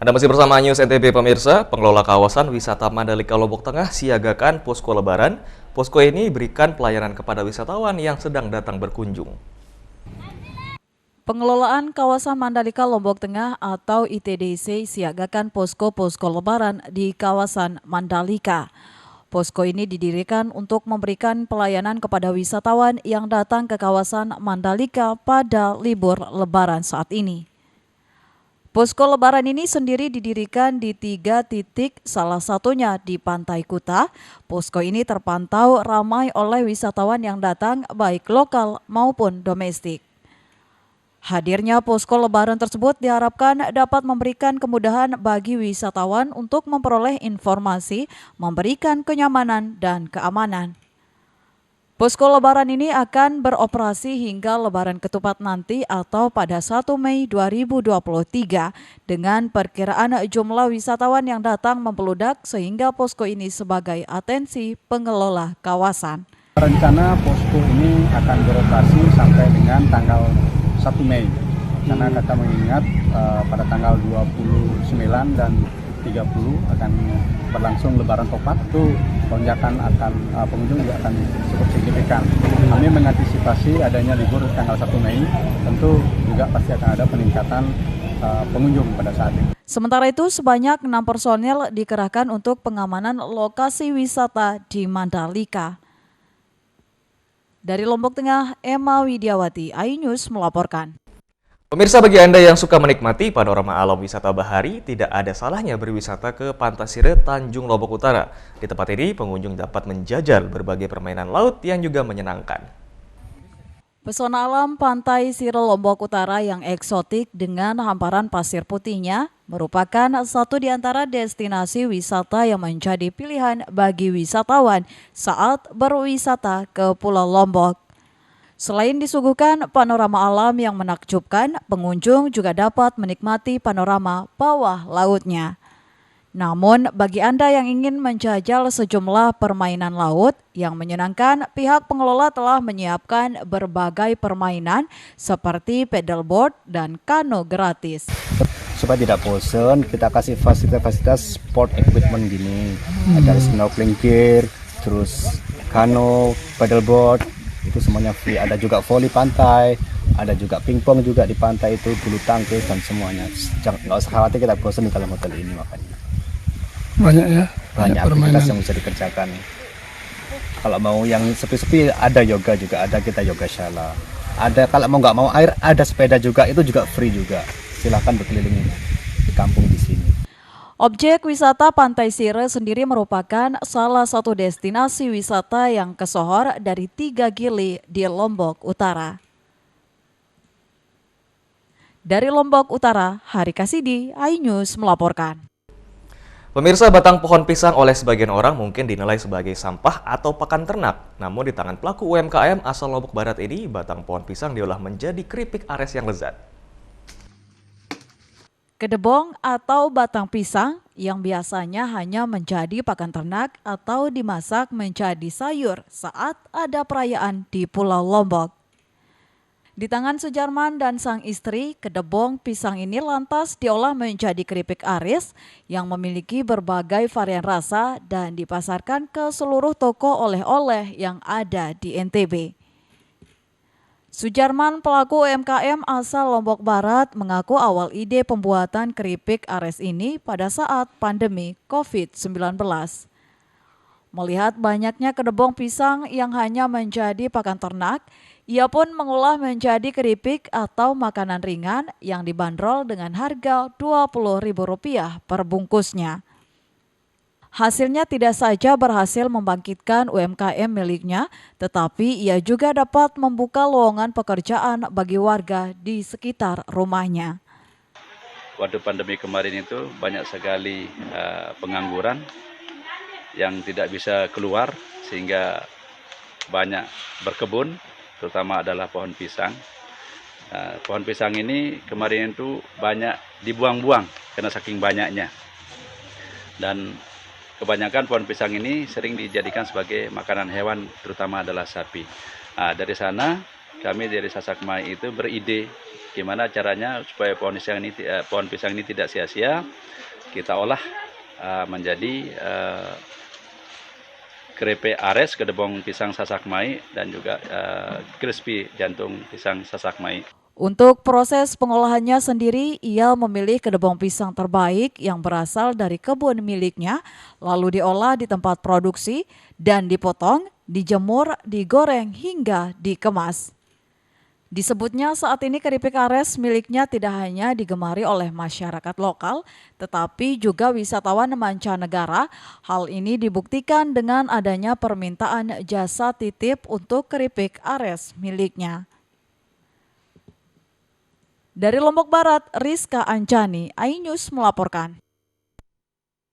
Anda masih bersama News NTB pemirsa, pengelola kawasan wisata Mandalika Lombok Tengah siagakan posko lebaran. Posko ini berikan pelayanan kepada wisatawan yang sedang datang berkunjung. Pengelolaan kawasan Mandalika Lombok Tengah atau ITDC siagakan posko-posko lebaran di kawasan Mandalika. Posko ini didirikan untuk memberikan pelayanan kepada wisatawan yang datang ke kawasan Mandalika pada libur lebaran saat ini. Posko lebaran ini sendiri didirikan di 3 titik, salah satunya di Pantai Kuta. Posko ini terpantau ramai oleh wisatawan yang datang baik lokal maupun domestik. Hadirnya posko lebaran tersebut diharapkan dapat memberikan kemudahan bagi wisatawan untuk memperoleh informasi, memberikan kenyamanan dan keamanan. Posko lebaran ini akan beroperasi hingga Lebaran Ketupat nanti atau pada 1 Mei 2023 dengan perkiraan jumlah wisatawan yang datang membeludak sehingga posko ini sebagai atensi pengelola kawasan. Rencana posko ini akan beroperasi sampai dengan tanggal 1 Mei karena kita mengingat pada tanggal 29 dan 30 akan berlangsung Lebaran Topat, itu lonjakan akan pengunjung juga akan cukup signifikan. Kami mengantisipasi adanya libur tanggal 1 Mei, tentu juga pasti akan ada peningkatan pengunjung pada saat ini. Sementara itu, sebanyak 6 personel dikerahkan untuk pengamanan lokasi wisata di Mandalika. Dari Lombok Tengah, Emma Widiawati, iNews melaporkan. Pemirsa, bagi Anda yang suka menikmati panorama alam wisata bahari, tidak ada salahnya berwisata ke Pantai Sire, Tanjung Lombok Utara. Di tempat ini, pengunjung dapat menjajal berbagai permainan laut yang juga menyenangkan. Pesona alam Pantai Sire Lombok Utara yang eksotik dengan hamparan pasir putihnya merupakan satu di antara destinasi wisata yang menjadi pilihan bagi wisatawan saat berwisata ke Pulau Lombok. Selain disuguhkan panorama alam yang menakjubkan, pengunjung juga dapat menikmati panorama bawah lautnya. Namun, bagi Anda yang ingin menjajal sejumlah permainan laut yang menyenangkan, pihak pengelola telah menyiapkan berbagai permainan seperti paddleboard dan kano gratis. Supaya tidak bosan, kita kasih fasilitas sport equipment gini. Ada snorkeling gear, terus kano, paddleboard, itu semuanya free. Ada juga voli pantai, ada juga pingpong juga di pantai itu, bulu tangkis dan semuanya. Nggak usah khawatir kita bosan di dalam hotel ini makanya. Banyak ya? Banyak aktivitas yang bisa dikerjakan. Kalau mau yang sepi-sepi ada yoga juga, ada kita yoga shala. Ada kalau mau nggak mau air, ada sepeda juga, itu juga free juga. Silakan berkeliling di kampung di sini. Objek wisata Pantai Sire sendiri merupakan salah satu destinasi wisata yang kesohor dari 3 gili di Lombok Utara. Dari Lombok Utara, Hari Kasidi, iNews melaporkan. Pemirsa, batang pohon pisang oleh sebagian orang mungkin dinilai sebagai sampah atau pakan ternak. Namun di tangan pelaku UMKM asal Lombok Barat ini, batang pohon pisang diolah menjadi keripik ares yang lezat. Kedebong atau batang pisang yang biasanya hanya menjadi pakan ternak atau dimasak menjadi sayur saat ada perayaan di Pulau Lombok. Di tangan Sujarman dan sang istri, kedebong pisang ini lantas diolah menjadi keripik aris yang memiliki berbagai varian rasa dan dipasarkan ke seluruh toko oleh-oleh yang ada di NTB. Sujarman, pelaku UMKM asal Lombok Barat, mengaku awal ide pembuatan keripik ares ini pada saat pandemi COVID-19. Melihat banyaknya kedebong pisang yang hanya menjadi pakan ternak, ia pun mengolah menjadi keripik atau makanan ringan yang dibanderol dengan harga Rp20.000 per bungkusnya. Hasilnya tidak saja berhasil membangkitkan UMKM miliknya, tetapi ia juga dapat membuka lowongan pekerjaan bagi warga di sekitar rumahnya. Waktu pandemi kemarin itu banyak sekali pengangguran yang tidak bisa keluar sehingga banyak berkebun, terutama adalah pohon pisang. Pohon pisang ini kemarin itu banyak dibuang-buang karena saking banyaknya. Dan kebanyakan pohon pisang ini sering dijadikan sebagai makanan hewan, terutama adalah sapi. Dari sana kami dari Sasakmai itu beride gimana caranya supaya pohon pisang ini tidak sia-sia, kita olah menjadi keripik ares gedebong pisang Sasakmai dan juga crispy jantung pisang Sasakmai. Untuk proses pengolahannya sendiri, ia memilih kedebong pisang terbaik yang berasal dari kebun miliknya, lalu diolah di tempat produksi dan dipotong, dijemur, digoreng hingga dikemas. Disebutnya saat ini keripik ares miliknya tidak hanya digemari oleh masyarakat lokal, tetapi juga wisatawan mancanegara. Hal ini dibuktikan dengan adanya permintaan jasa titip untuk keripik ares miliknya. Dari Lombok Barat, Rizka Anjani, iNews melaporkan.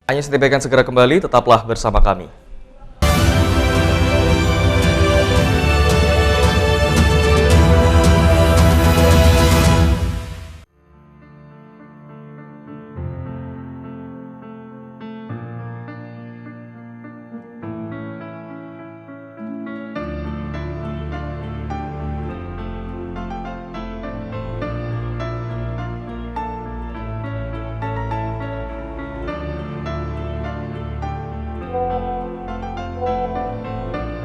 iNews TV akan segera kembali, tetaplah bersama kami.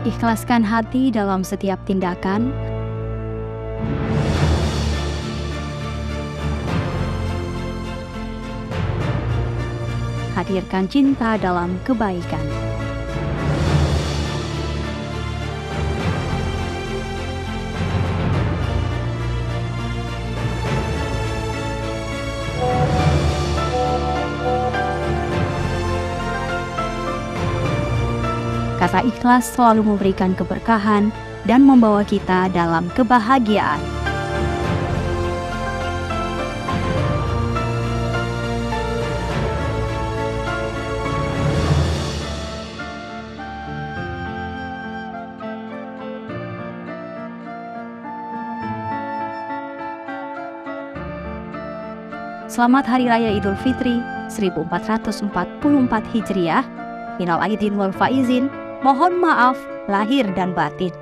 Ikhlaskan hati dalam setiap tindakan. Hadirkan cinta dalam kebaikan. Kata ikhlas selalu memberikan keberkahan dan membawa kita dalam kebahagiaan. Selamat Hari Raya Idul Fitri 1444 Hijriah. Minal aidin wal faizin. Mohon maaf lahir dan batin.